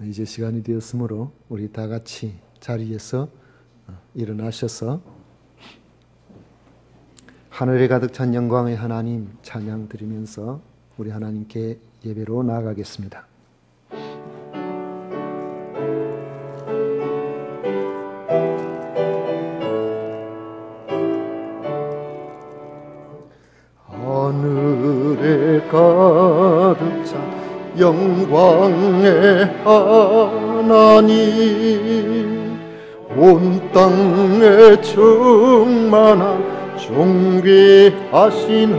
이제 시간이 되었으므로 우리 다 같이 자리에서 일어나셔서 하늘에 가득 찬 영광의 하나님 찬양 드리면서 우리 하나님께 예배로 나아가겠습니다. 하늘에 가득 찬 영광의 하나님, 온 땅에 충만한 존귀하신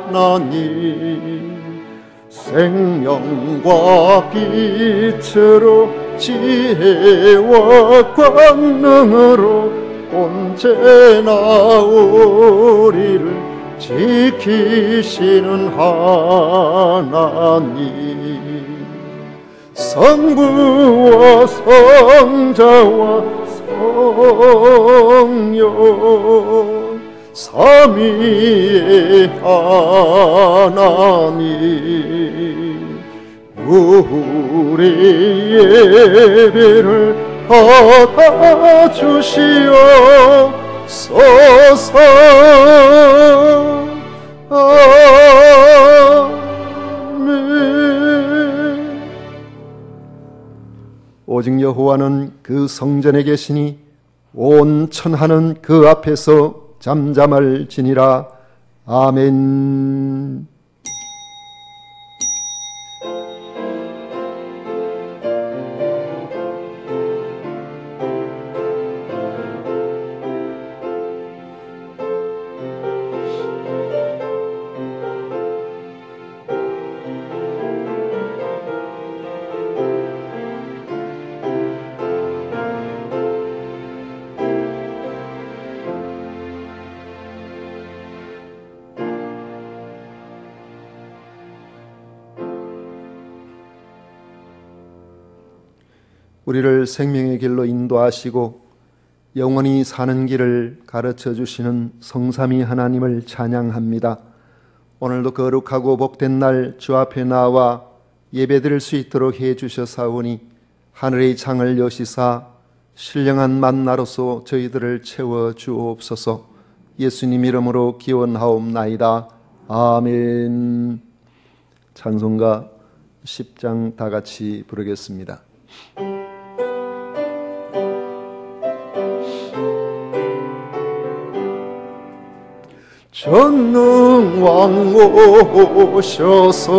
하나님, 생명과 빛으로 지혜와 권능으로 언제나 우리를 지키시는 하나님, 성부와 성자와 성령 삼위의 하나님, 우리 예배를 받아주시옵소서. 아멘. 오직 여호와는 그 성전에 계시니 온 천하는 그 앞에서 잠잠할지니라. 아멘. 우리를 생명의 길로 인도하시고 영원히 사는 길을 가르쳐 주시는 성삼위 하나님을 찬양합니다. 오늘도 거룩하고 복된 날 주 앞에 나와 예배드릴 수 있도록 해 주셔사오니 하늘의 창을 여시사 신령한 만나로서 저희들을 채워 주옵소서. 예수님 이름으로 기원하옵나이다. 아멘. 찬송가 10장 다 같이 부르겠습니다. 전능왕 오셔서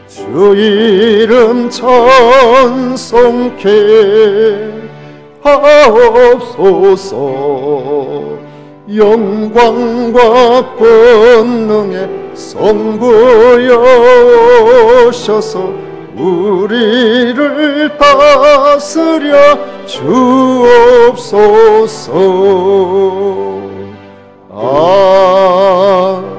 주 이름 찬송케 하옵소서. 영광과 권능의 성부여셔서 우리를 다스려 주옵소서. 아멘.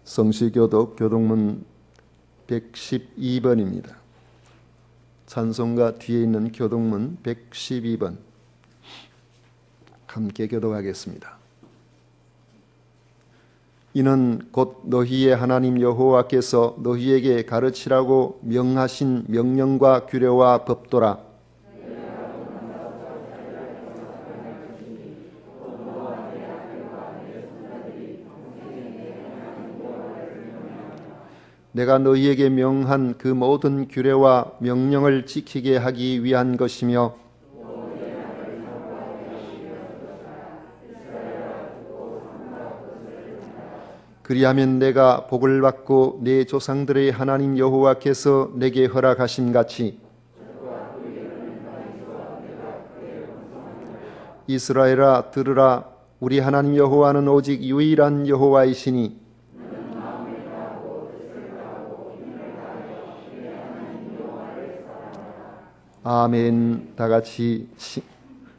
성시교독 교독문 112번입니다. 찬송가 뒤에 있는 교독문 112번 함께 교독하겠습니다. 이는 곧 너희의 하나님 여호와께서 너희에게 가르치라고 명하신 명령과 규례와 법도라. 내가 너희에게 명한 그 모든 규례와 명령을 지키게 하기 위한 것이며 그리하면 내가 복을 받고 내 조상들의 하나님 여호와께서 내게 허락하심 같이 이스라엘아 들으라. 우리 하나님 여호와는 오직 유일한 여호와이시니 아멘. 다 같이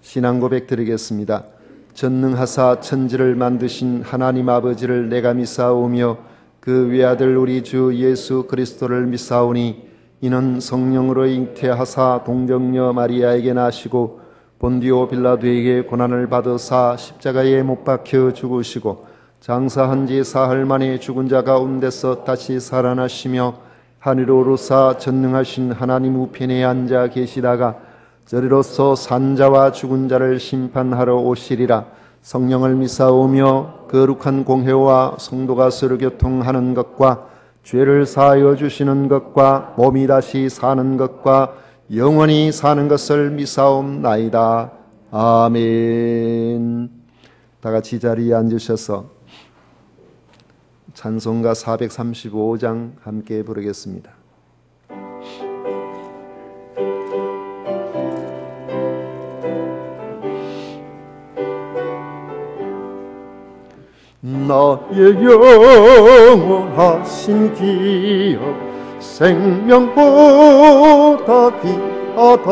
신앙 고백 드리겠습니다. 전능하사 천지를 만드신 하나님 아버지를 내가 믿사오며 그 외아들 우리 주 예수 그리스도를 믿사오니 이는 성령으로 잉태하사 동정녀 마리아에게 나시고 본디오 빌라도에게 고난을 받으사 십자가에 못 박혀 죽으시고 장사한 지 사흘 만에 죽은 자 가운데서 다시 살아나시며 하늘로 오르사 전능하신 하나님 우편에 앉아 계시다가 저리로서 산자와 죽은 자를 심판하러 오시리라. 성령을 믿사오며 거룩한 공회와 성도가 서로 교통하는 것과 죄를 사하여 주시는 것과 몸이 다시 사는 것과 영원히 사는 것을 믿사옵나이다. 아멘. 다 같이 자리에 앉으셔서 찬송가 435장 함께 부르겠습니다. 나의 영원하신 기업 생명보다 귀하다.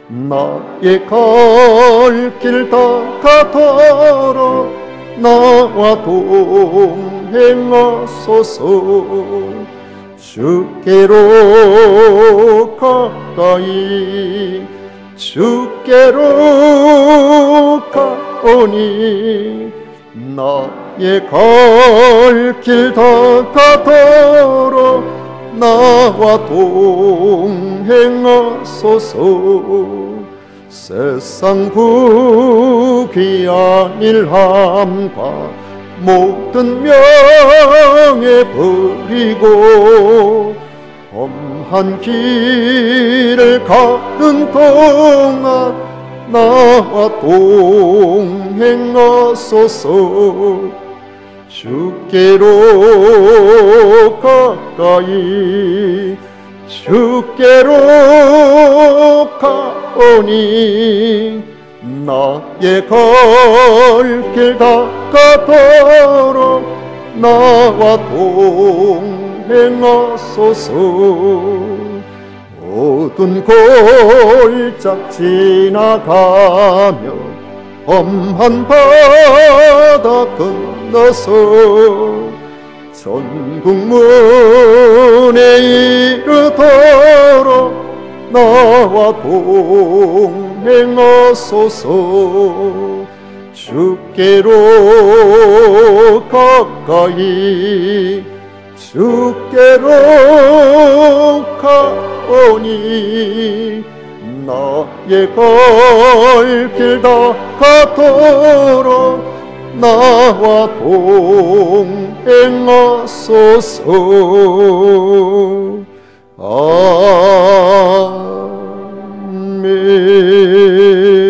나의 갈 길 닦아더러 나와 동행하소서. 주께로 가까이 주께로 가오니 나의 갈 길 닦아더러 나와 동행하소서. 세상 부귀한 일함과 모든 명예 버리고 험한 길을 가는 동안 나와 동행하소서. 주께로 가까이 주께로 가오니 나의 갈 길 닦아더러 나와 동행하소서. 모든 골짝 지나가며 험한 바다 건너서 천국문에 이르도록 나와 동행하소서. 주께로 가까이 주께로 가오니 나의 갈 길 닦아도록 나와 동행하소서.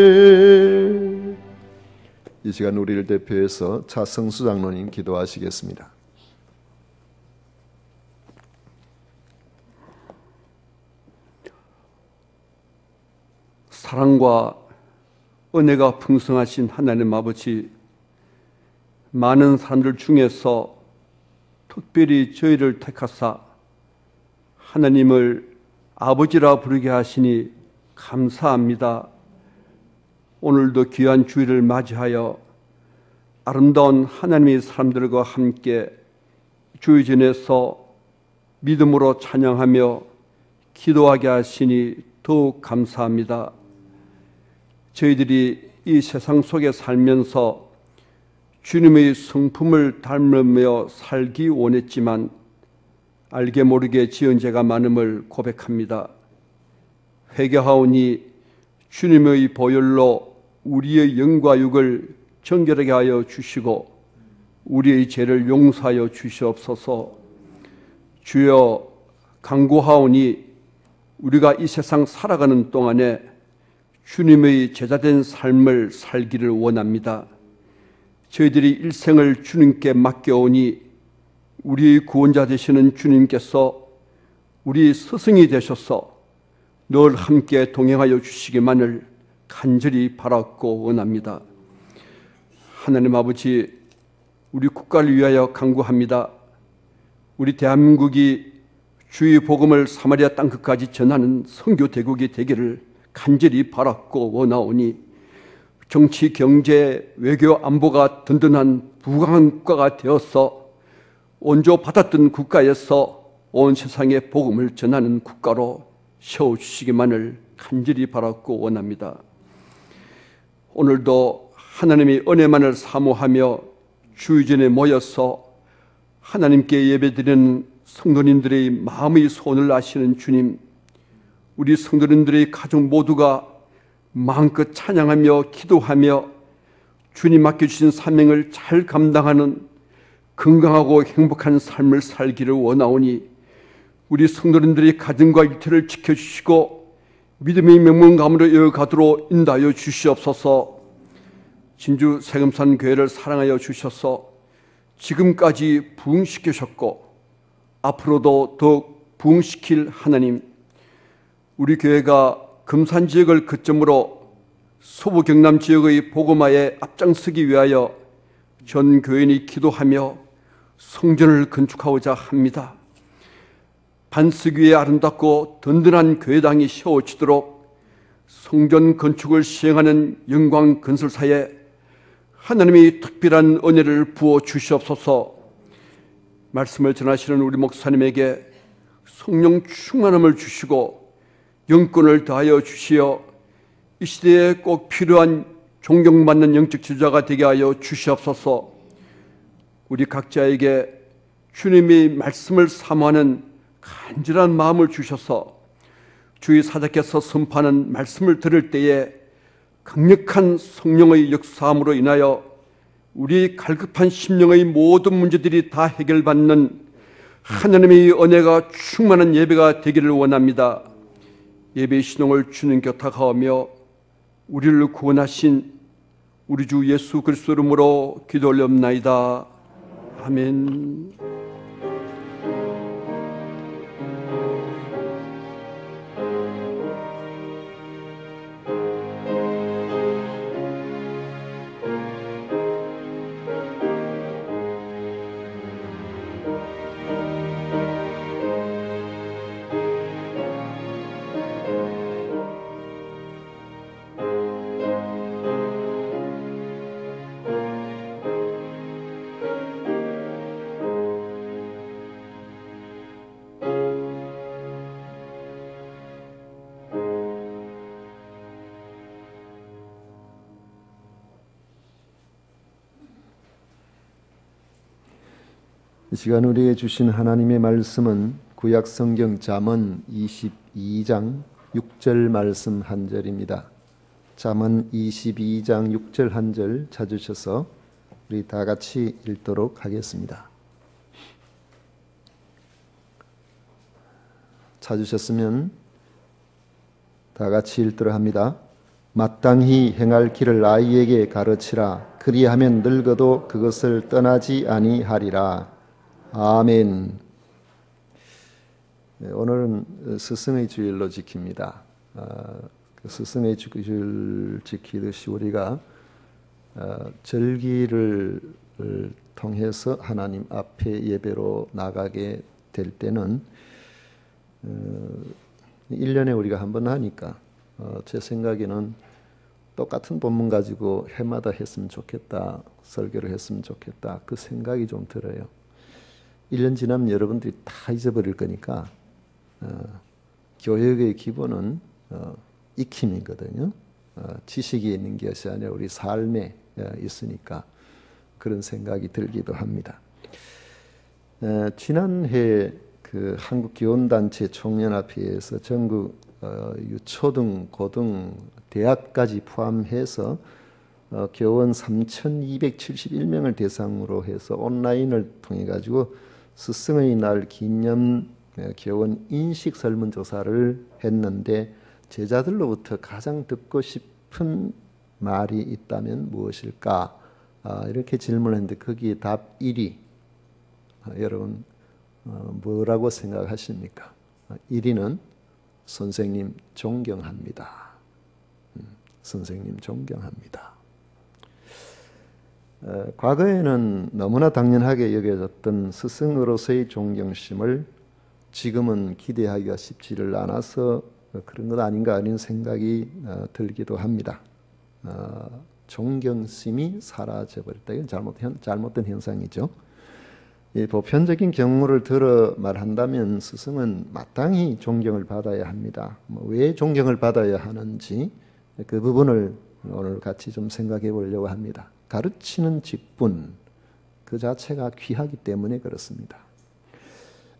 아멘. 이 시간 우리를 대표해서 차성수 장로님 기도하시겠습니다. 사랑과 은혜가 풍성하신 하나님 아버지, 많은 사람들 중에서 특별히 저희를 택하사 하나님을 아버지라 부르게 하시니 감사합니다. 오늘도 귀한 주일을 맞이하여 아름다운 하나님의 사람들과 함께 주의 전에서 믿음으로 찬양하며 기도하게 하시니 더욱 감사합니다. 저희들이 이 세상 속에 살면서 주님의 성품을 닮으며 살기 원했지만 알게 모르게 지은 죄가 많음을 고백합니다. 회개하오니 주님의 보혈로 우리의 영과 육을 정결하게 하여 주시고 우리의 죄를 용서하여 주시옵소서. 주여, 간구하오니 우리가 이 세상 살아가는 동안에 주님의 제자된 삶을 살기를 원합니다. 저희들이 일생을 주님께 맡겨오니 우리의 구원자 되시는 주님께서 우리 스승이 되셔서 늘 함께 동행하여 주시기만을 간절히 바랐고 원합니다. 하나님 아버지, 우리 국가를 위하여 간구합니다. 우리 대한민국이 주의 복음을 사마리아 땅끝까지 전하는 선교 대국이 되기를 간절히 바랐고 원하오니 정치, 경제, 외교, 안보가 든든한 부강한 국가가 되어서 원조 받았던 국가에서 온 세상에 복음을 전하는 국가로 세워주시기만을 간절히 바랐고 원합니다. 오늘도 하나님의 은혜만을 사모하며 주의전에 모여서 하나님께 예배드리는 성도님들의 마음의 소원을 아시는 주님, 우리 성도님들의 가족 모두가 마음껏 찬양하며 기도하며 주님 맡겨주신 사명을 잘 감당하는 건강하고 행복한 삶을 살기를 원하오니 우리 성도님들의 가정과 일터를 지켜주시고 믿음의 명문가문으로 이어가도록 인도하여 주시옵소서. 진주 세금산 교회를 사랑하여 주셔서 지금까지 부흥시키셨고 앞으로도 더욱 부흥시킬 하나님, 우리 교회가 금산 지역을 거점으로 서부 경남 지역의 복음화에 앞장서기 위하여 전 교인이 기도하며 성전을 건축하고자 합니다. 반석 위에 아름답고 든든한 교회당이 세워지도록 성전 건축을 시행하는 영광 건설사에 하나님이 특별한 은혜를 부어 주시옵소서. 말씀을 전하시는 우리 목사님에게 성령 충만함을 주시고 영권을 더하여 주시어 이 시대에 꼭 필요한 존경받는 영적 지도자가 되게 하여 주시옵소서. 우리 각자에게 주님의 말씀을 사모하는 간절한 마음을 주셔서 주의 사자께서 선포하는 말씀을 들을 때에 강력한 성령의 역사함으로 인하여 우리 갈급한 심령의 모든 문제들이 다 해결받는 하나님의 은혜가 충만한 예배가 되기를 원합니다. 예배의 신용을 주는 교탁하오며 우리를 구원하신 우리 주 예수 그리스도 이름으로 기도 올려옵나이다. 아멘. 이 시간 우리에게 주신 하나님의 말씀은 구약 성경 잠언 22장 6절 말씀 한 절입니다. 잠언 22장 6절 한 절 찾으셔서 우리 다 같이 읽도록 하겠습니다. 찾으셨으면 다 같이 읽도록 합니다. 마땅히 행할 길을 아이에게 가르치라. 그리하면 늙어도 그것을 떠나지 아니하리라. 아멘. 오늘은 스승의 주일로 지킵니다. 스승의 주일 지키듯이 우리가 절기를 통해서 하나님 앞에 예배로 나가게 될 때는 1년에 우리가 한 번 하니까 제 생각에는 똑같은 본문 가지고 해마다 했으면 좋겠다, 설교를 했으면 좋겠다, 그 생각이 좀 들어요. 1년 지나면 여러분들이 다 잊어버릴 거니까 교육의 기본은 익힘이거든요. 지식이 있는 것이 아니라 우리 삶에 있으니까 그런 생각이 들기도 합니다. 지난해 그 한국교원단체 총연합회에서 전국 유초등, 고등, 대학까지 포함해서 교원 3,271명을 대상으로 해서 온라인을 통해 가지고 스승의 날 기념 교원 인식 설문조사를 했는데 제자들로부터 가장 듣고 싶은 말이 있다면 무엇일까? 이렇게 질문했는데 거기에 답 1위. 여러분 뭐라고 생각하십니까? 1위는 선생님 존경합니다. 선생님 존경합니다. 과거에는 너무나 당연하게 여겨졌던 스승으로서의 존경심을 지금은 기대하기가 쉽지를 않아서 그런 것 아닌가 하는 생각이 들기도 합니다. 존경심이 사라져버렸다. 이건 잘못된 현상이죠. 이 보편적인 경우를 들어 말한다면 스승은 마땅히 존경을 받아야 합니다. 왜 존경을 받아야 하는지 그 부분을 오늘 같이 좀 생각해 보려고 합니다. 가르치는 직분, 그 자체가 귀하기 때문에 그렇습니다.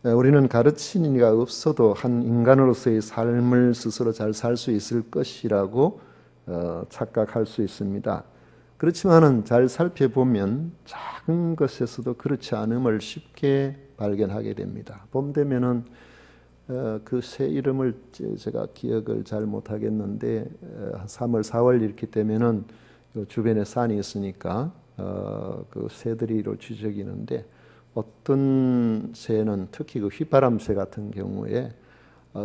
우리는 가르치는 이가 없어도 한 인간으로서의 삶을 스스로 잘 살 수 있을 것이라고 착각할 수 있습니다. 그렇지만은 잘 살펴보면 작은 것에서도 그렇지 않음을 쉽게 발견하게 됩니다. 봄 되면은 그 새 이름을 제가 기억을 잘 못하겠는데 3월, 4월 이렇게 되면은 주변에 산이 있으니까 그 새들이로 지저귀는데 어떤 새는 특히 그 휘바람새 같은 경우에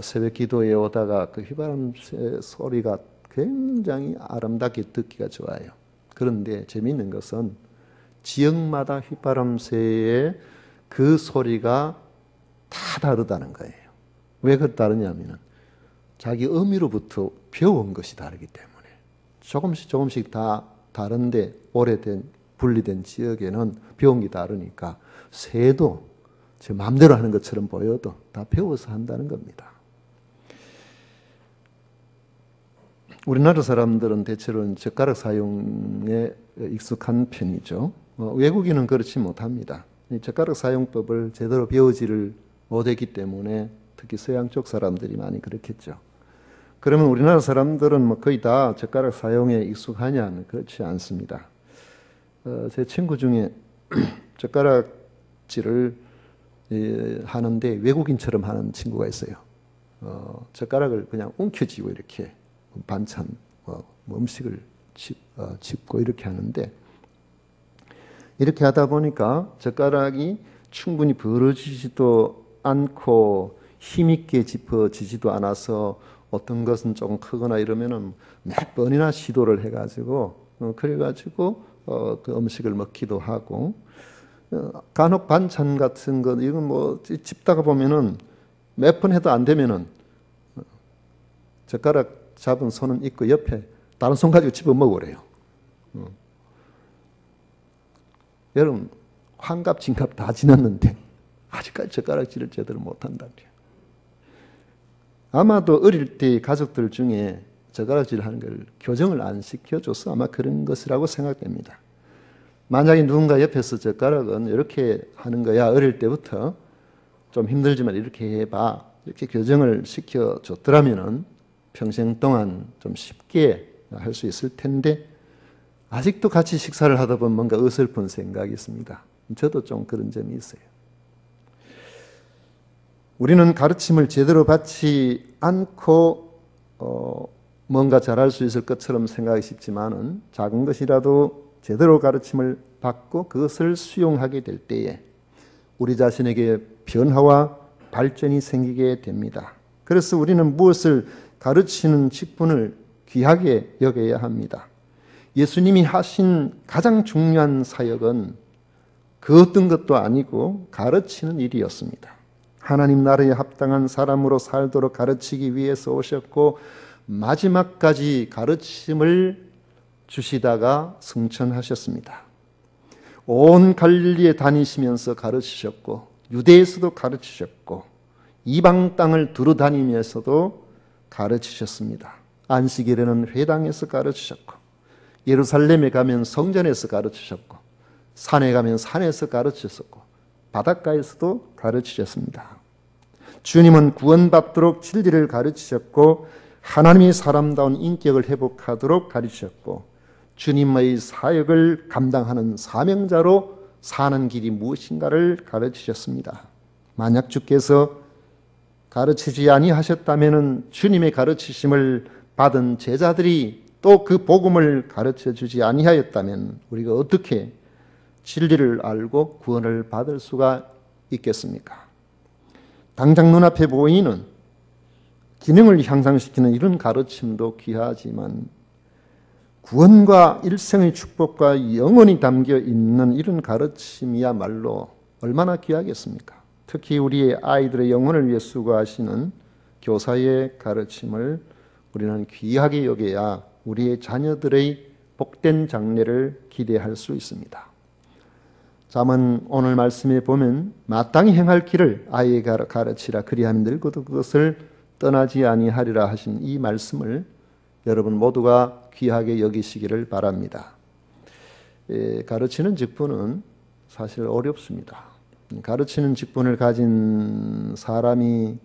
새벽 기도에 오다가 그 휘바람새 소리가 굉장히 아름답게 듣기가 좋아요. 그런데 재미있는 것은 지역마다 휘바람새의 그 소리가 다 다르다는 거예요. 왜 그 다르냐면은 자기 의미로부터 배워온 것이 다르기 때문에 조금씩 다 다른데 오래된 분리된 지역에는 배운 게 다르니까 새도 제 마음대로 하는 것처럼 보여도 다 배워서 한다는 겁니다. 우리나라 사람들은 대체로는 젓가락 사용에 익숙한 편이죠. 외국인은 그렇지 못합니다. 이 젓가락 사용법을 제대로 배우지를 못했기 때문에 특히 서양 쪽 사람들이 많이 그렇겠죠. 그러면 우리나라 사람들은 뭐 거의 다 젓가락 사용에 익숙하냐? 그렇지 않습니다. 제 친구 중에 젓가락질을 하는데 외국인처럼 하는 친구가 있어요. 젓가락을 그냥 움켜쥐고 이렇게 반찬, 음식을 짚고 이렇게 하는데 이렇게 하다 보니까 젓가락이 충분히 벌어지지도 않고 힘있게 짚어지지도 않아서 어떤 것은 조금 크거나 이러면은 몇 번이나 시도를 해가지고 그래가지고 그 음식을 먹기도 하고 간혹 반찬 같은 것 이건 뭐 짚다가 보면은 몇 번 해도 안 되면은 젓가락 잡은 손은 있고 옆에 다른 손 가지고 집어 먹으래요. 여러분 환갑 진갑 다 지났는데 아직까지 젓가락질을 제대로 못한다. 아마도 어릴 때 가족들 중에 젓가락질 하는 걸 교정을 안 시켜줘서 아마 그런 것이라고 생각됩니다. 만약에 누군가 옆에서 젓가락은 이렇게 하는 거야 어릴 때부터 좀 힘들지만 이렇게 해봐 이렇게 교정을 시켜줬더라면은 평생 동안 좀 쉽게 할 수 있을 텐데 아직도 같이 식사를 하다 보면 뭔가 어설픈 생각이 있습니다. 저도 좀 그런 점이 있어요. 우리는 가르침을 제대로 받지 않고 뭔가 잘할 수 있을 것처럼 생각이 쉽지만은 작은 것이라도 제대로 가르침을 받고 그것을 수용하게 될 때에 우리 자신에게 변화와 발전이 생기게 됩니다. 그래서 우리는 무엇을 가르치는 직분을 귀하게 여겨야 합니다. 예수님이 하신 가장 중요한 사역은 그 어떤 것도 아니고 가르치는 일이었습니다. 하나님 나라에 합당한 사람으로 살도록 가르치기 위해서 오셨고 마지막까지 가르침을 주시다가 승천하셨습니다. 온 갈릴리에 다니시면서 가르치셨고 유대에서도 가르치셨고 이방 땅을 두루다니면서도 가르치셨습니다. 안식일에는 회당에서 가르치셨고 예루살렘에 가면 성전에서 가르치셨고 산에 가면 산에서 가르치셨고 바닷가에서도 가르치셨습니다. 주님은 구원받도록 진리를 가르치셨고 하나님의 사람다운 인격을 회복하도록 가르치셨고 주님의 사역을 감당하는 사명자로 사는 길이 무엇인가를 가르치셨습니다. 만약 주께서 가르치지 아니하셨다면 주님의 가르치심을 받은 제자들이 또 그 복음을 가르쳐 주지 아니하였다면 우리가 어떻게 진리를 알고 구원을 받을 수가 있겠습니까? 당장 눈앞에 보이는 기능을 향상시키는 이런 가르침도 귀하지만 구원과 일생의 축복과 영원히 담겨 있는 이런 가르침이야말로 얼마나 귀하겠습니까? 특히 우리의 아이들의 영혼을 위해 수고하시는 교사의 가르침을 우리는 귀하게 여겨야 우리의 자녀들의 복된 장래를 기대할 수 있습니다. 잠언 오늘 말씀에 보면 마땅히 행할 길을 아이에게 가르치라 그리하면 늙어도 그것을 떠나지 아니하리라 하신 이 말씀을 여러분 모두가 귀하게 여기시기를 바랍니다. 가르치는 직분은 사실 어렵습니다. 가르치는 직분을 가진 사람이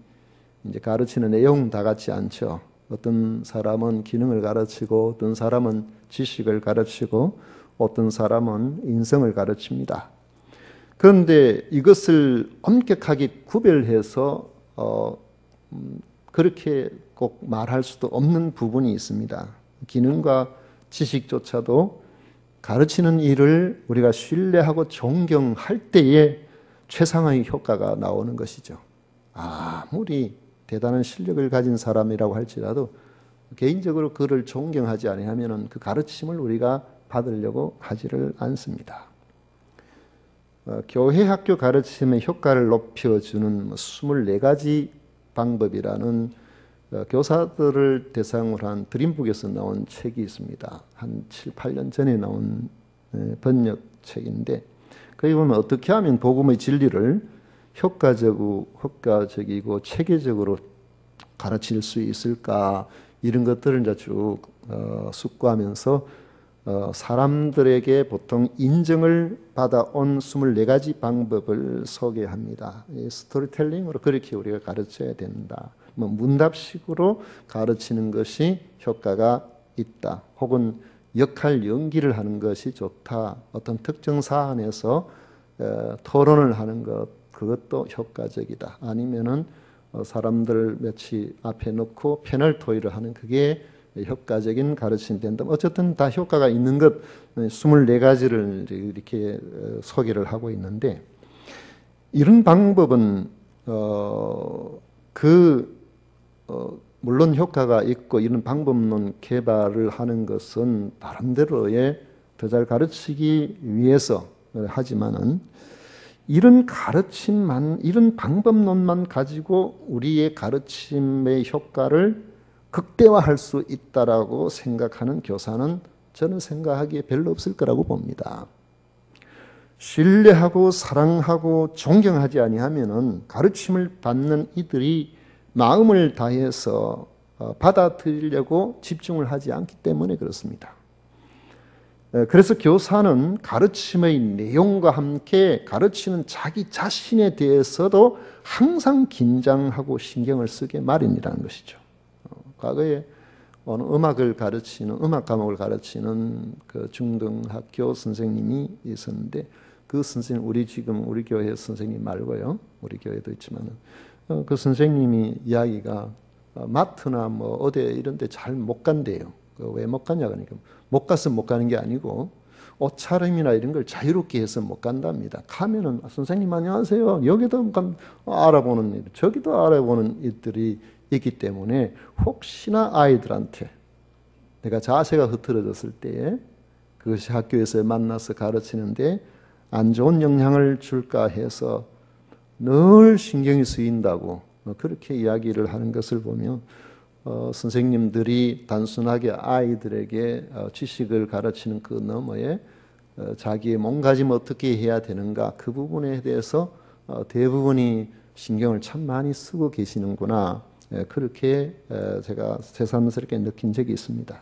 이제 가르치는 내용 다 같지 않죠. 어떤 사람은 기능을 가르치고, 어떤 사람은 지식을 가르치고, 어떤 사람은 인성을 가르칩니다. 그런데 이것을 엄격하게 구별해서 그렇게 꼭 말할 수도 없는 부분이 있습니다. 기능과 지식조차도 가르치는 일을 우리가 신뢰하고 존경할 때에 최상의 효과가 나오는 것이죠. 아무리 대단한 실력을 가진 사람이라고 할지라도 개인적으로 그를 존경하지 아니하면 그 가르침을 우리가 받으려고 하지를 않습니다. 교회 학교 가르침의 효과를 높여주는 24가지 방법이라는 교사들을 대상으로 한 드림북에서 나온 책이 있습니다. 한 7, 8년 전에 나온 번역책인데, 거기 보면 어떻게 하면 복음의 진리를 효과적이고 체계적으로 가르칠 수 있을까, 이런 것들을 이제 쭉 숙고하면서 사람들에게 보통 인정을 받아온 24가지 방법을 소개합니다. 이 스토리텔링으로 그렇게 우리가 가르쳐야 된다. 문답식으로 가르치는 것이 효과가 있다. 혹은 역할 연기를 하는 것이 좋다. 어떤 특정 사안에서 토론을 하는 것, 그것도 효과적이다. 아니면은 사람들 몇이 앞에 놓고 패널 토의를 하는, 그게 효과적인 가르침이 된다. 어쨌든 다 효과가 있는 것 24가지를 이렇게 소개를 하고 있는데, 이런 방법은 물론 효과가 있고 이런 방법론 개발을 하는 것은 나름대로의 더 잘 가르치기 위해서 하지만은, 이런 방법론만 가지고 우리의 가르침의 효과를 극대화할 수 있다라고 생각하는 교사는 저는 생각하기에 별로 없을 거라고 봅니다. 신뢰하고 사랑하고 존경하지 아니하면은 가르침을 받는 이들이 마음을 다해서 받아들이려고 집중을 하지 않기 때문에 그렇습니다. 그래서 교사는 가르침의 내용과 함께 가르치는 자기 자신에 대해서도 항상 긴장하고 신경을 쓰게 마련이라는 것이죠. 과거에 어느 음악 과목을 가르치는 그 중등학교 선생님이 있었는데, 그 선생님, 우리 교회 선생님 말고요, 우리 교회도 있지만은, 그 선생님이 이야기가 마트나 뭐 어디 이런 데 잘 못 간대요. 왜 못 가냐 그러니까, 못 가서 못 가는 게 아니고 옷차림이나 이런 걸 자유롭게 해서 못 간답니다. 가면은 선생님 안녕하세요, 여기도 알아보는, 저기도 알아보는 일들이 있기 때문에 혹시나 아이들한테 내가 자세가 흐트러졌을 때에 그것이 학교에서 만나서 가르치는데 안 좋은 영향을 줄까 해서 늘 신경이 쓰인다고 그렇게 이야기를 하는 것을 보면, 선생님들이 단순하게 아이들에게 지식을 가르치는 그 너머에 자기의 몸가짐 어떻게 해야 되는가, 그 부분에 대해서 대부분이 신경을 참 많이 쓰고 계시는구나, 그렇게 제가 새삼스럽게 느낀 적이 있습니다.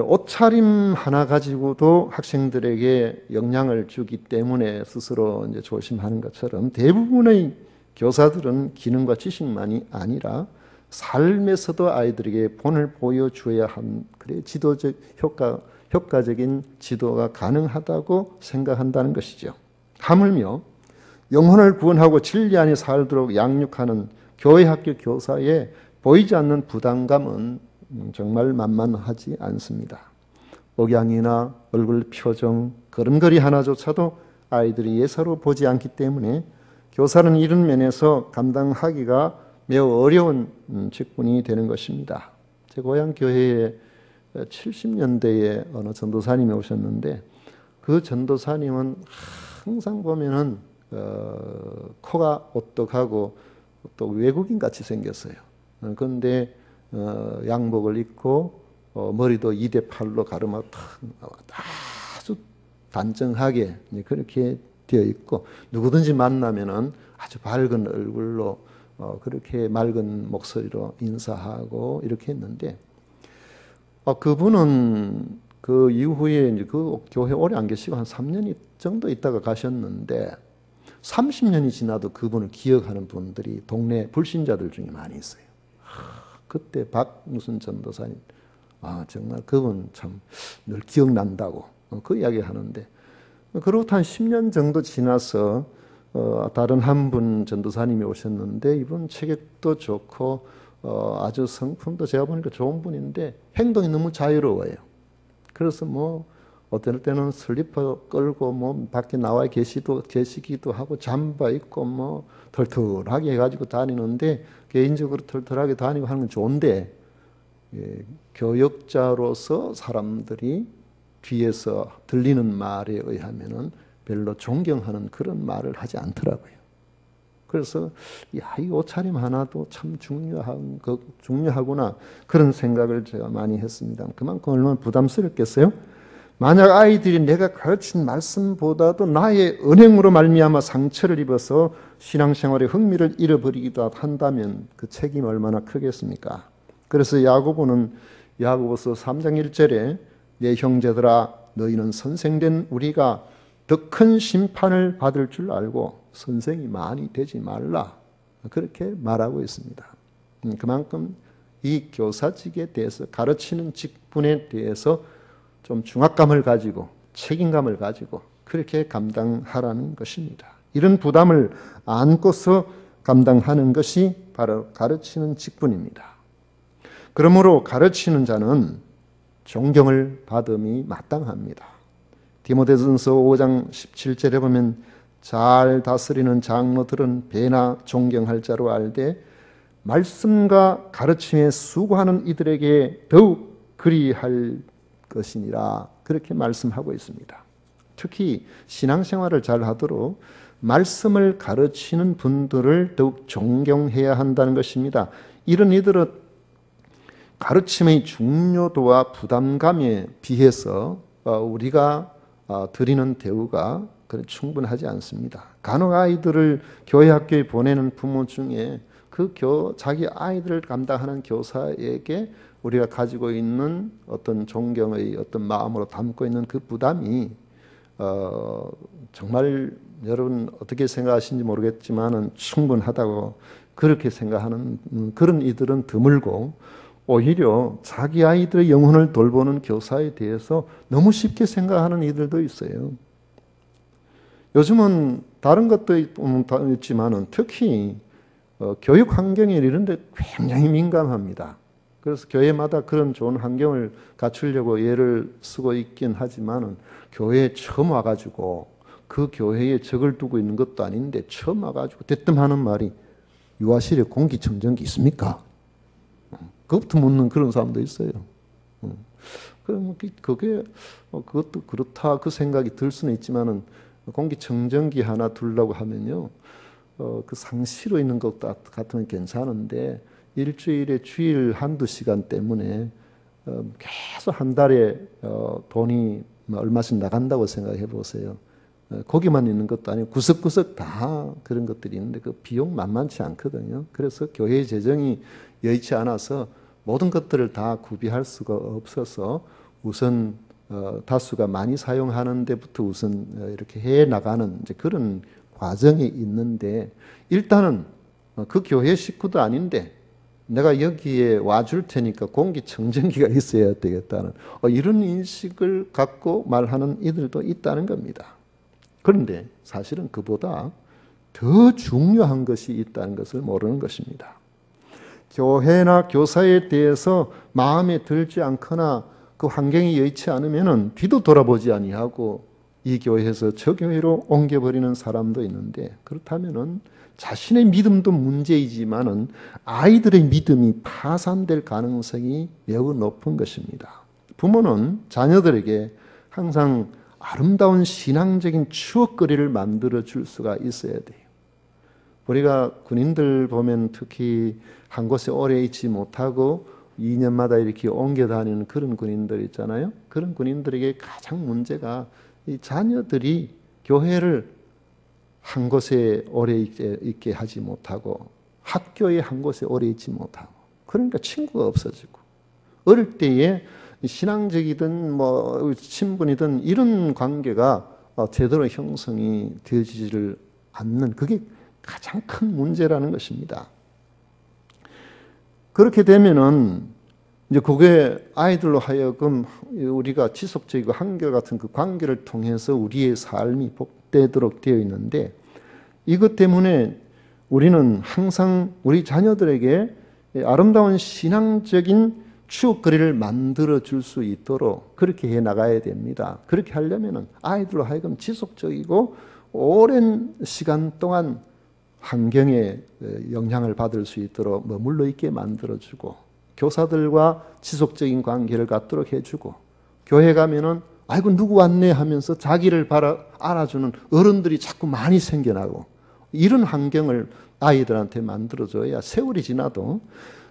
옷차림 하나 가지고도 학생들에게 영향을 주기 때문에 스스로 이제 조심하는 것처럼, 대부분의 교사들은 기능과 지식만이 아니라 삶에서도 아이들에게 본을 보여줘야 한, 그래 효과적인 지도가 가능하다고 생각한다는 것이죠. 하물며 영혼을 구원하고 진리 안에 살도록 양육하는 교회 학교 교사의 보이지 않는 부담감은 정말 만만하지 않습니다. 억양이나 얼굴 표정, 걸음걸이 하나조차도 아이들이 예사로 보지 않기 때문에 교사는 이런 면에서 감당하기가 매우 어려운 직분이 되는 것입니다. 제 고향 교회에 70년대에 어느 전도사님이 오셨는데, 그 전도사님은 항상 보면은 코가 오똑하고 또 외국인 같이 생겼어요. 그런데 양복을 입고 머리도 2대8로 가르마 아주 단정하게 그렇게 되어 있고, 누구든지 만나면은 아주 밝은 얼굴로 그렇게 맑은 목소리로 인사하고 이렇게 했는데, 그분은 그 이후에 이제 그 교회 오래 안 계시고 한 3년 정도 있다가 가셨는데 30년이 지나도 그분을 기억하는 분들이 동네 불신자들 중에 많이 있어요. 그때 박 무슨 전도사님, 정말 그분 참 늘 기억난다고 그 이야기 하는데, 그로부터 한 10년 정도 지나서 다른 한 분 전도사님이 오셨는데, 이분 체격도 좋고 아주 성품도 제가 보니까 좋은 분인데 행동이 너무 자유로워요. 그래서 뭐 어떨 때는 슬리퍼 끌고 뭐 밖에 나와 계시기도 하고 잠바 입고 뭐 털털하게 해가지고 다니는데, 개인적으로 털털하게 다니고 하는 건 좋은데, 교역자로서 사람들이 뒤에서 들리는 말에 의하면은 별로 존경하는 그런 말을 하지 않더라고요. 그래서 이 옷차림 하나도 참 중요하구나, 그런 생각을 제가 많이 했습니다. 그만큼 얼마나 부담스럽겠어요? 만약 아이들이 내가 가르친 말씀보다도 나의 언행으로 말미암아 상처를 입어서 신앙생활의 흥미를 잃어버리기도 한다면 그 책임이 얼마나 크겠습니까? 그래서 야고보는 야고보서 3장 1절에 내 형제들아 너희는 선생된 우리가 더 큰 심판을 받을 줄 알고 선생이 많이 되지 말라, 그렇게 말하고 있습니다. 그만큼 이 교사직에 대해서, 가르치는 직분에 대해서 좀 중압감을 가지고 책임감을 가지고 그렇게 감당하라는 것입니다. 이런 부담을 안고서 감당하는 것이 바로 가르치는 직분입니다. 그러므로 가르치는 자는 존경을 받음이 마땅합니다. 디모데전서 5장 17절에 보면 잘 다스리는 장로들은 배나 존경할 자로 알되 말씀과 가르침에 수고하는 이들에게 더욱 그리할 것이니라, 그렇게 말씀하고 있습니다. 특히 신앙생활을 잘 하도록 말씀을 가르치는 분들을 더욱 존경해야 한다는 것입니다. 이런 이들은 가르침의 중요도와 부담감에 비해서 우리가 드리는 대우가 충분하지 않습니다. 간혹 아이들을 교회 학교에 보내는 부모 중에 자기 아이들을 감당하는 교사에게 우리가 가지고 있는 어떤 존경의 어떤 마음으로 담고 있는 그 부담이 정말 여러분 어떻게 생각하시는지 모르겠지만은 충분하다고 그렇게 생각하는 그런 이들은 드물고, 오히려 자기 아이들의 영혼을 돌보는 교사에 대해서 너무 쉽게 생각하는 이들도 있어요. 요즘은 다른 것도 있지만은 특히 교육 환경에 이런 데 굉장히 민감합니다. 그래서 교회마다 그런 좋은 환경을 갖추려고 애를 쓰고 있긴 하지만은 교회에 처음 와가지고 그 교회에 적을 두고 있는 것도 아닌데 처음 와가지고 대뜸 하는 말이 유아실에 공기청정기 있습니까? 그것부터 묻는 그런 사람도 있어요. 그럼 그것도 그렇다 그 생각이 들 수는 있지만은 공기청정기 하나 두려고 하면요, 그 상시로 있는 것 같으면 괜찮은데 일주일에 주일 한두 시간 때문에 계속 한 달에 돈이 얼마씩 나간다고 생각해 보세요. 거기만 있는 것도 아니고 구석구석 다 그런 것들이 있는데 그 비용 만만치 않거든요. 그래서 교회의 재정이 여의치 않아서 모든 것들을 다 구비할 수가 없어서 우선 다수가 많이 사용하는 데부터 우선 이렇게 해 나가는 이제 그런 과정이 있는데, 일단은 그 교회 식구도 아닌데 내가 여기에 와줄 테니까 공기청정기가 있어야 되겠다는 이런 인식을 갖고 말하는 이들도 있다는 겁니다. 그런데 사실은 그보다 더 중요한 것이 있다는 것을 모르는 것입니다. 교회나 교사에 대해서 마음에 들지 않거나 그 환경이 여의치 않으면 뒤도 돌아보지 아니하고 이 교회에서 저 교회로 옮겨버리는 사람도 있는데, 그렇다면 자신의 믿음도 문제이지만은 아이들의 믿음이 파산될 가능성이 매우 높은 것입니다. 부모는 자녀들에게 항상 아름다운 신앙적인 추억거리를 만들어 줄 수가 있어야 돼요. 우리가 군인들 보면 특히 한 곳에 오래 있지 못하고 2년마다 이렇게 옮겨 다니는 그런 군인들 있잖아요. 그런 군인들에게 가장 문제가 이 자녀들이 교회를 한 곳에 오래 있게 하지 못하고 학교에 한 곳에 오래 있지 못하고, 그러니까 친구가 없어지고, 어릴 때에 신앙적이든 뭐 친분이든 이런 관계가 제대로 형성이 되어지지를 않는, 그게 가장 큰 문제라는 것입니다. 그렇게 되면은 이제 그게 아이들로 하여금 우리가 지속적이고 한결같은 그 관계를 통해서 우리의 삶이 복되도록 되어 있는데, 이것 때문에 우리는 항상 우리 자녀들에게 아름다운 신앙적인 추억거리를 만들어 줄 수 있도록 그렇게 해 나가야 됩니다. 그렇게 하려면 아이들로 하여금 지속적이고 오랜 시간 동안 환경에 영향을 받을 수 있도록 머물러 있게 만들어주고, 교사들과 지속적인 관계를 갖도록 해주고, 교회 가면은 아이고 누구 왔네 하면서 자기를 알아주는 어른들이 자꾸 많이 생겨나고, 이런 환경을 아이들한테 만들어줘야 세월이 지나도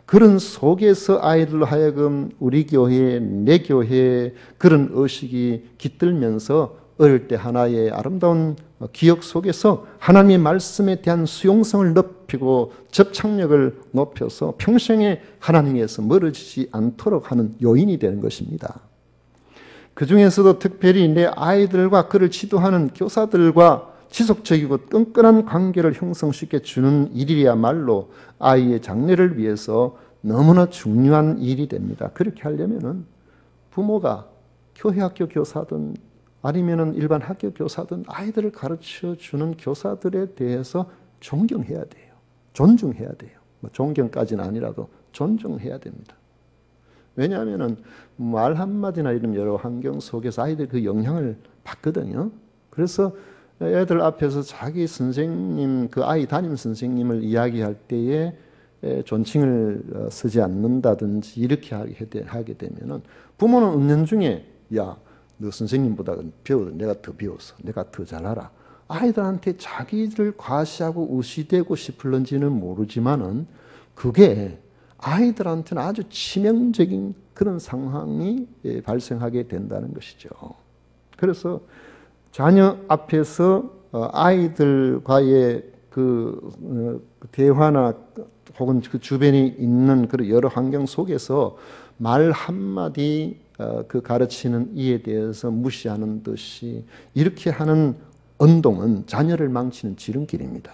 그런 속에서 아이들로 하여금 우리 교회, 내 교회 그런 의식이 깃들면서 어릴 때 하나의 아름다운 기억 속에서 하나님의 말씀에 대한 수용성을 높이고 접착력을 높여서 평생에 하나님에서 멀어지지 않도록 하는 요인이 되는 것입니다. 그 중에서도 특별히 내 아이들과 그를 지도하는 교사들과 지속적이고 끈끈한 관계를 형성시켜 주는 일이야말로 아이의 장래를 위해서 너무나 중요한 일이 됩니다. 그렇게 하려면은 부모가 교회 학교 교사든 아니면은 일반 학교 교사든 아이들을 가르쳐 주는 교사들에 대해서 존경해야 돼요. 존중해야 돼요. 뭐 존경까지는 아니라도 존중해야 됩니다. 왜냐하면은 말 한마디나 이런 여러 환경 속에서 아이들이 그 영향을 받거든요. 그래서 애들 앞에서 자기 선생님, 그 아이 담임 선생님을 이야기할 때에 존칭을 쓰지 않는다든지 이렇게 하게 되면은 부모는 은연중에 야, 너 선생님보다 내가 더 배웠어. 내가 더 잘 알아. 아이들한테 자기를 과시하고 의시되고 싶을런지는 모르지만은 그게 아이들한테는 아주 치명적인 그런 상황이 발생하게 된다는 것이죠. 그래서 자녀 앞에서 아이들과의 그 대화나 혹은 그 주변에 있는 그런 여러 환경 속에서 말 한마디 그 가르치는 이에 대해서 무시하는 듯이 이렇게 하는 언동은 자녀를 망치는 지름길입니다.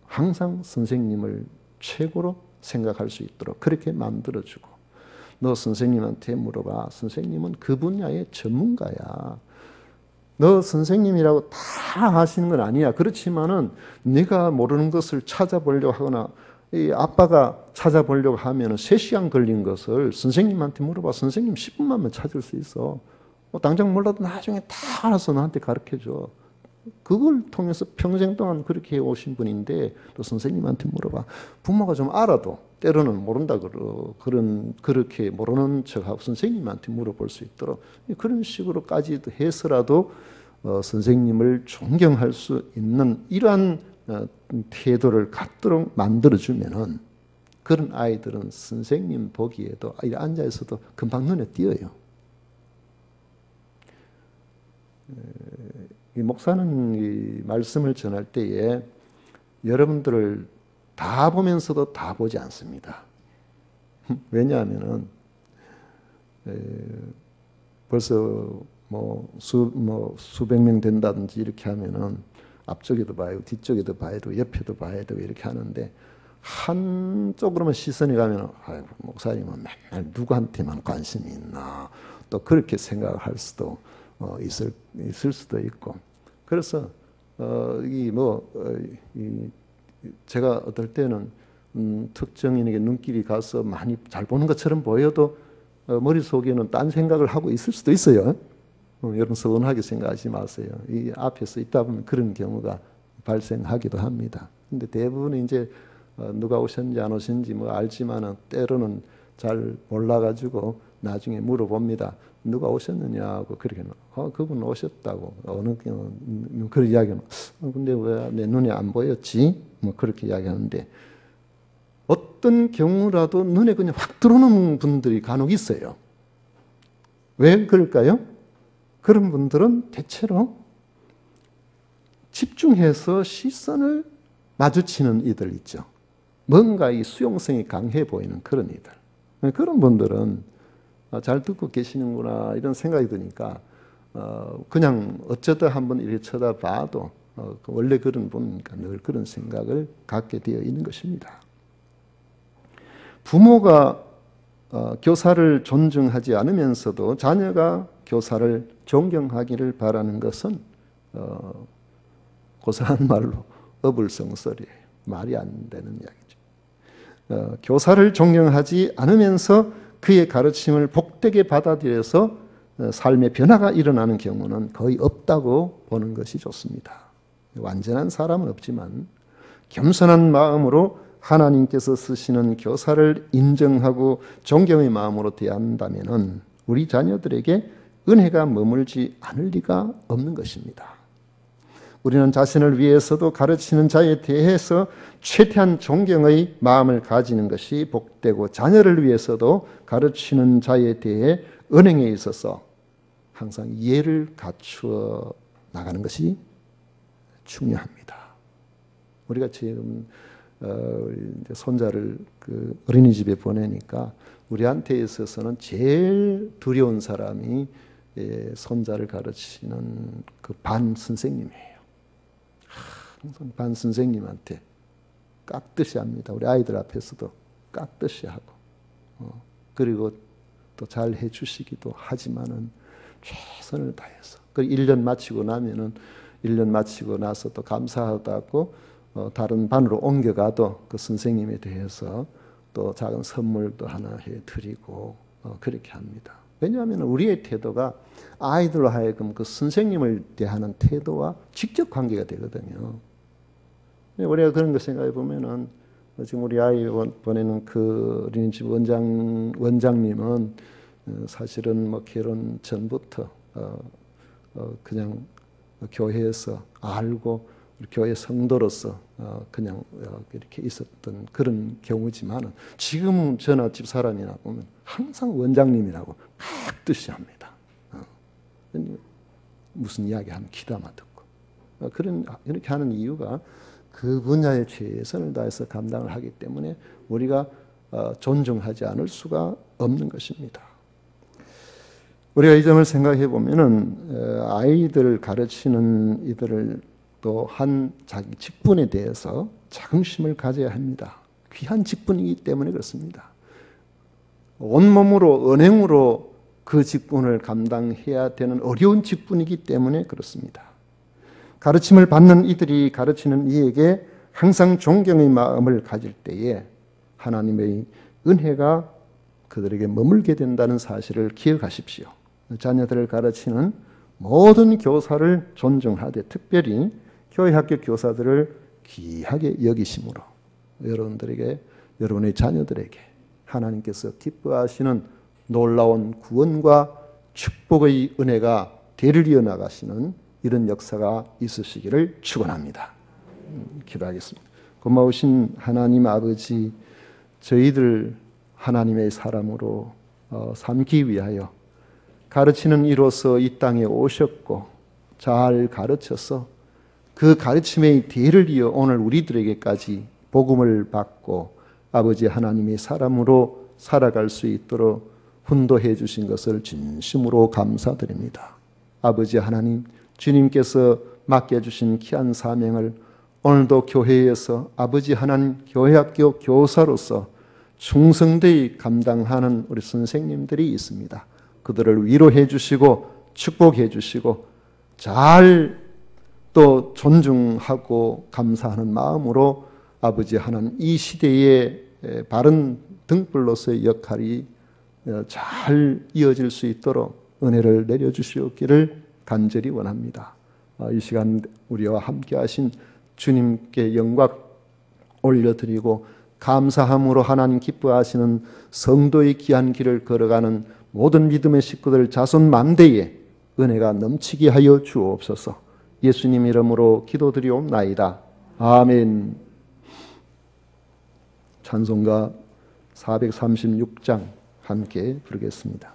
항상 선생님을 최고로 생각할 수 있도록 그렇게 만들어주고, 너 선생님한테 물어봐. 선생님은 그 분야의 전문가야. 너 선생님이라고 다 하시는 건 아니야. 그렇지만은 네가 모르는 것을 찾아보려고 하거나 이 아빠가 찾아보려고 하면은 3시간 걸린 것을 선생님한테 물어봐. 선생님 10분만면 찾을 수 있어. 당장 몰라도 나중에 다 알아서 나한테 가르쳐줘. 그걸 통해서 평생 동안 그렇게 해오신 분인데 또 선생님한테 물어봐. 부모가 좀 알아도 때로는 모른다 그렇게 모르는 척하고 선생님한테 물어볼 수 있도록 그런 식으로까지 해서라도 선생님을 존경할 수 있는 이러한 태도를 갖도록 만들어주면은 그런 아이들은 선생님 보기에도 앉아 있어도 금방 눈에 띄어요. 이 목사는 이 말씀을 전할 때에 여러분들을 다 보면서도 다 보지 않습니다. 왜냐하면은 벌써 수백 명 된다든지 이렇게 하면은 앞쪽에도 봐야 되고 뒤쪽에도 봐야 되고 옆에도 봐야 되고 이렇게 하는데 한쪽으로만 시선이 가면 아이고, 목사님은 맨날 누구한테만 관심이 있나 또 그렇게 생각할 수도 있을 수도 있고, 그래서 제가 어떨 때는 특정인에게 눈길이 가서 많이 잘 보는 것처럼 보여도 머릿속에는 딴 생각을 하고 있을 수도 있어요. 여러분 서운하게 생각하지 마세요. 이 앞에서 있다 보면 그런 경우가 발생하기도 합니다. 근데 대부분 이제 누가 오셨는지 안 오셨는지 알지만은 때로는 잘 몰라가지고 나중에 물어봅니다. 누가 오셨느냐고 그렇게 그분 오셨다고 어느 그런 이야기는 근데 왜 내 눈에 안 보였지? 그렇게 이야기하는데 어떤 경우라도 눈에 그냥 확 들어오는 분들이 간혹 있어요. 왜 그럴까요? 그런 분들은 대체로 집중해서 시선을 마주치는 이들 있죠. 뭔가 이 수용성이 강해 보이는 그런 이들. 그런 분들은 잘 듣고 계시는구나 이런 생각이 드니까 그냥 어쩌다 한번 이렇게 쳐다봐도 원래 그런 분이니까 늘 그런 생각을 갖게 되어 있는 것입니다. 부모가 교사를 존중하지 않으면서도 자녀가 교사를 존경하기를 바라는 것은 고상한 말로 어불성설이에요. 말이 안 되는 이야기죠. 교사를 존경하지 않으면서 그의 가르침을 복되게 받아들여서 삶의 변화가 일어나는 경우는 거의 없다고 보는 것이 좋습니다. 완전한 사람은 없지만 겸손한 마음으로 하나님께서 쓰시는 교사를 인정하고 존경의 마음으로 대한다면 우리 자녀들에게 은혜가 머물지 않을 리가 없는 것입니다. 우리는 자신을 위해서도 가르치는 자에 대해서 최대한 존경의 마음을 가지는 것이 복되고 자녀를 위해서도 가르치는 자에 대해 은행에 있어서 항상 이해를 갖추어 나가는 것이 중요합니다. 우리가 지금 손자를 그 어린이집에 보내니까 우리한테 있어서는 제일 두려운 사람이 손자를 가르치는 그 반 선생님이에요. 항상 반 선생님한테 깍듯이 합니다. 우리 아이들 앞에서도 깍듯이 하고 그리고 또 잘 해주시기도 하지만은 최선을 다해서 그 1년 마치고 나면은 1년 마치고 나서 또 감사하다고 다른 반으로 옮겨가도 그 선생님에 대해서 또 작은 선물도 하나 해드리고 그렇게 합니다. 왜냐하면 우리의 태도가 아이들로 하여금 그 선생님을 대하는 태도와 직접 관계가 되거든요. 우리가 그런 거 생각해 보면은 지금 우리 아이 보내는 그 어린이집 원장님은 사실은 뭐 결혼 전부터 그냥 교회에서 알고 교회 성도로서 그냥 이렇게 있었던 그런 경우지만 지금은 저나 집 사람이나 보면 항상 원장님이라고 깍듯이 합니다. 무슨 이야기하면 귀담아 듣고 그렇게 하는 이유가 그 분야에 최선을 다해서 감당을 하기 때문에 우리가 존중하지 않을 수가 없는 것입니다. 우리가 이 점을 생각해 보면은 아이들을 가르치는 이들을 또 한 자기 직분에 대해서 자긍심을 가져야 합니다. 귀한 직분이기 때문에 그렇습니다. 온몸으로 언행으로 그 직분을 감당해야 되는 어려운 직분이기 때문에 그렇습니다. 가르침을 받는 이들이 가르치는 이에게 항상 존경의 마음을 가질 때에 하나님의 은혜가 그들에게 머물게 된다는 사실을 기억하십시오. 자녀들을 가르치는 모든 교사를 존중하되 특별히 교회 학교 교사들을 귀하게 여기심으로 여러분의 자녀들에게 하나님께서 기뻐하시는 놀라운 구원과 축복의 은혜가 대를 이어나가시는 이런 역사가 있으시기를 축원합니다. 기도하겠습니다. 고마우신 하나님 아버지, 저희들 하나님의 사람으로 삼기 위하여 가르치는 이로서 이 땅에 오셨고 잘 가르쳐서 그 가르침의 대를 이어 오늘 우리들에게까지 복음을 받고 아버지 하나님의 사람으로 살아갈 수 있도록 훈도해 주신 것을 진심으로 감사드립니다. 아버지 하나님, 주님께서 맡겨주신 귀한 사명을 오늘도 교회에서 아버지 하나님 교회학교 교사로서 충성되이 감당하는 우리 선생님들이 있습니다. 그들을 위로해 주시고 축복해 주시고 잘 또 존중하고 감사하는 마음으로 아버지 하나님 이 시대의 바른 등불로서의 역할이 잘 이어질 수 있도록 은혜를 내려주시옵기를 간절히 원합니다. 이 시간 우리와 함께 하신 주님께 영광 올려드리고 감사함으로 하나님 기뻐하시는 성도의 귀한 길을 걸어가는 모든 믿음의 식구들 자손 만대에 은혜가 넘치게 하여 주옵소서. 예수님 이름으로 기도드리옵나이다. 아멘. 찬송가 436장 함께 부르겠습니다.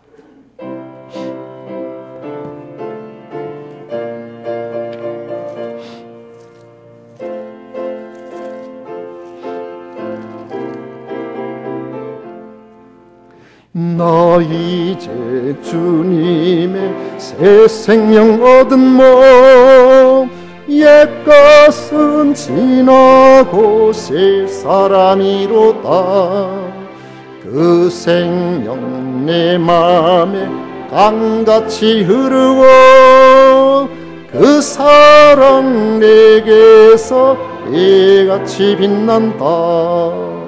나 이제 주님의 새 생명 얻은 몸, 옛것은 지나고 새 사람이로다. 그 생명 내 맘에 강같이 흐르고 그 사랑 내게서 해같이 빛난다.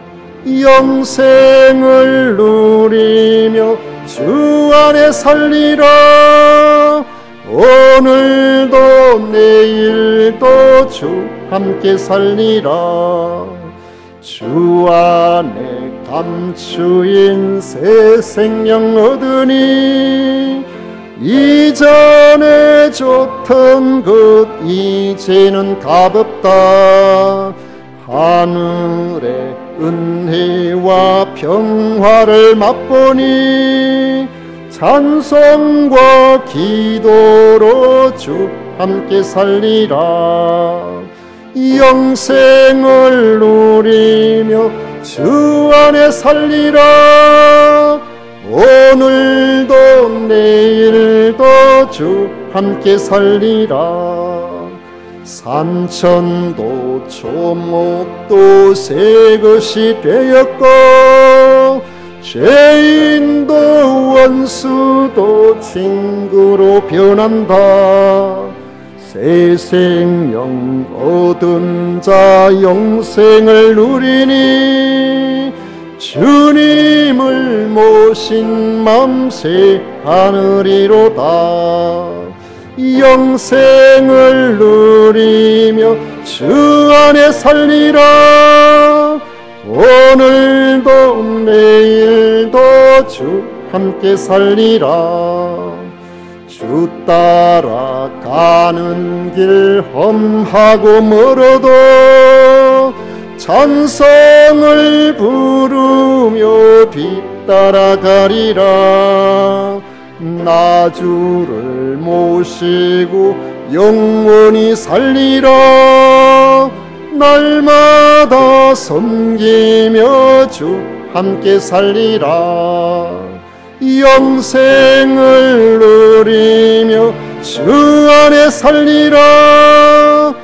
영생을 누리며 주 안에 살리라. 오늘도 내일도 주 함께 살리라. 주 안에 감추인 새 생명 얻으니 이전에 좋던 것 이제는 값없다. 하늘의 은혜와 평화를 맛보니 찬송과 기도로 주 함께 살리라. 영생을 누리며 주 안에 살리라. 오늘도 내일도 주 함께 살리라. 산천도 초목도 새 것이 되었고 죄인도 원수도 친구로 변한다. 새 생명 얻은 자 영생을 누리니 주님을 모신 맘 새 하늘이로다. 영생을 누리며 주 안에 살리라. 오늘도 내일도 주 함께 살리라. 주 따라가는 길 험하고 멀어도 찬송을 부르며 뒤따라가리라. 나 주를 모시고 영원히 살리라. 날마다 섬기며 주 함께 살리라. 영생을 누리며 주 안에 살리라.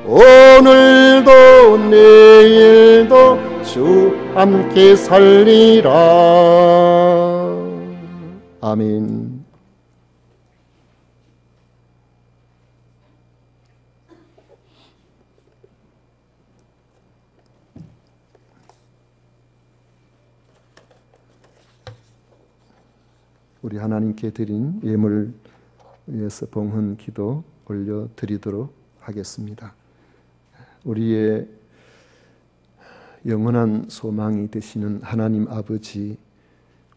오늘도 내일도 주 함께 살리라. 아멘. 우리 하나님께 드린 예물 위해서 봉헌 기도 올려드리도록 하겠습니다. 우리의 영원한 소망이 되시는 하나님 아버지,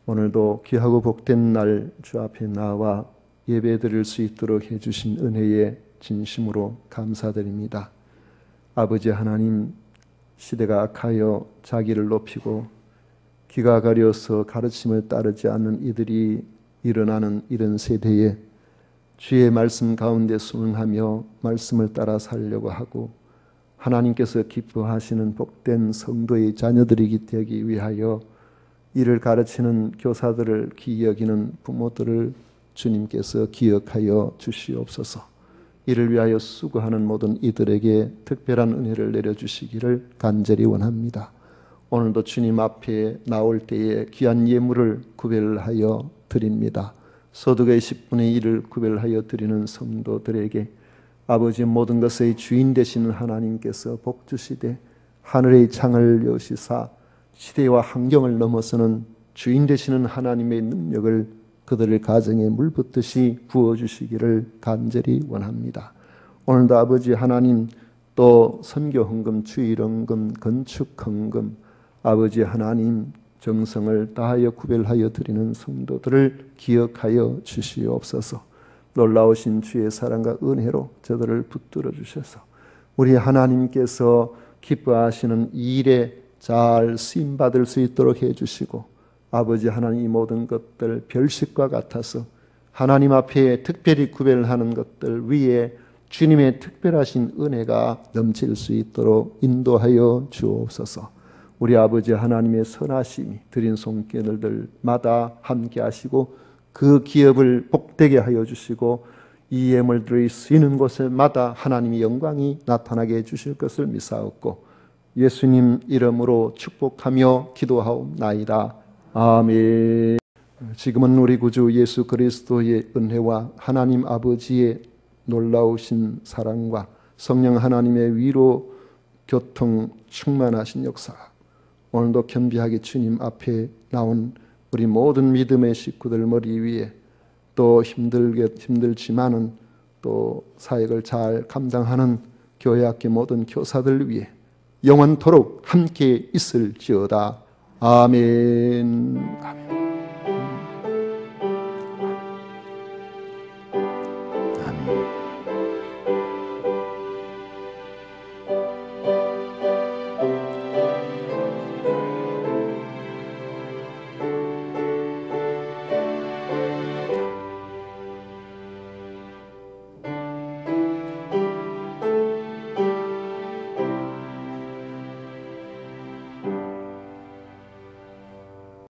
오늘도 귀하고 복된 날 주 앞에 나와 예배드릴 수 있도록 해주신 은혜에 진심으로 감사드립니다. 아버지 하나님, 시대가 악하여 자기를 높이고 귀가 가려서 가르침을 따르지 않는 이들이 일어나는 이런 세대에 주의 말씀 가운데 순응하며 말씀을 따라 살려고 하고 하나님께서 기뻐하시는 복된 성도의 자녀들이 되기 위하여 이를 가르치는 교사들을 귀히 여기는 부모들을 주님께서 기억하여 주시옵소서. 이를 위하여 수고하는 모든 이들에게 특별한 은혜를 내려주시기를 간절히 원합니다. 오늘도 주님 앞에 나올 때에 귀한 예물을 구별하여 드립니다. 소득의 10분의 1을 구별하여 드리는 성도들에게 아버지 모든 것의 주인 되시는 하나님께서 복 주시되 하늘의 창을 여시사 시대와 환경을 넘어서는 주인 되시는 하나님의 능력을 그들의 가정에 물붓듯이 부어주시기를 간절히 원합니다. 오늘도 아버지 하나님, 또 선교 헌금, 주일 헌금, 건축 헌금, 아버지 하나님 정성을 다하여 구별하여 드리는 성도들을 기억하여 주시옵소서. 놀라우신 주의 사랑과 은혜로 저들을 붙들어 주셔서 우리 하나님께서 기뻐하시는 이 일에 잘 쓰임받을 수 있도록 해주시고, 아버지 하나님 이 모든 것들 별식과 같아서 하나님 앞에 특별히 구별하는 것들 위에 주님의 특별하신 은혜가 넘칠 수 있도록 인도하여 주옵소서. 우리 아버지 하나님의 선하심이 드린 손길들마다 함께 하시고 그 기업을 복되게 하여 주시고 이 예물 드릴 수 있는 곳마다 하나님의 영광이 나타나게 해주실 것을 믿사옵고 예수님 이름으로 축복하며 기도하옵나이다. 아멘. 지금은 우리 구주 예수 그리스도의 은혜와 하나님 아버지의 놀라우신 사랑과 성령 하나님의 위로 교통 충만하신 역사, 오늘도 겸비하게 주님 앞에 나온 우리 모든 믿음의 식구들 머리 위에 또 힘들지만은 또 사역을 잘 감당하는 교회학교 모든 교사들 위해 영원토록 함께 있을지어다. 아멘. 아멘.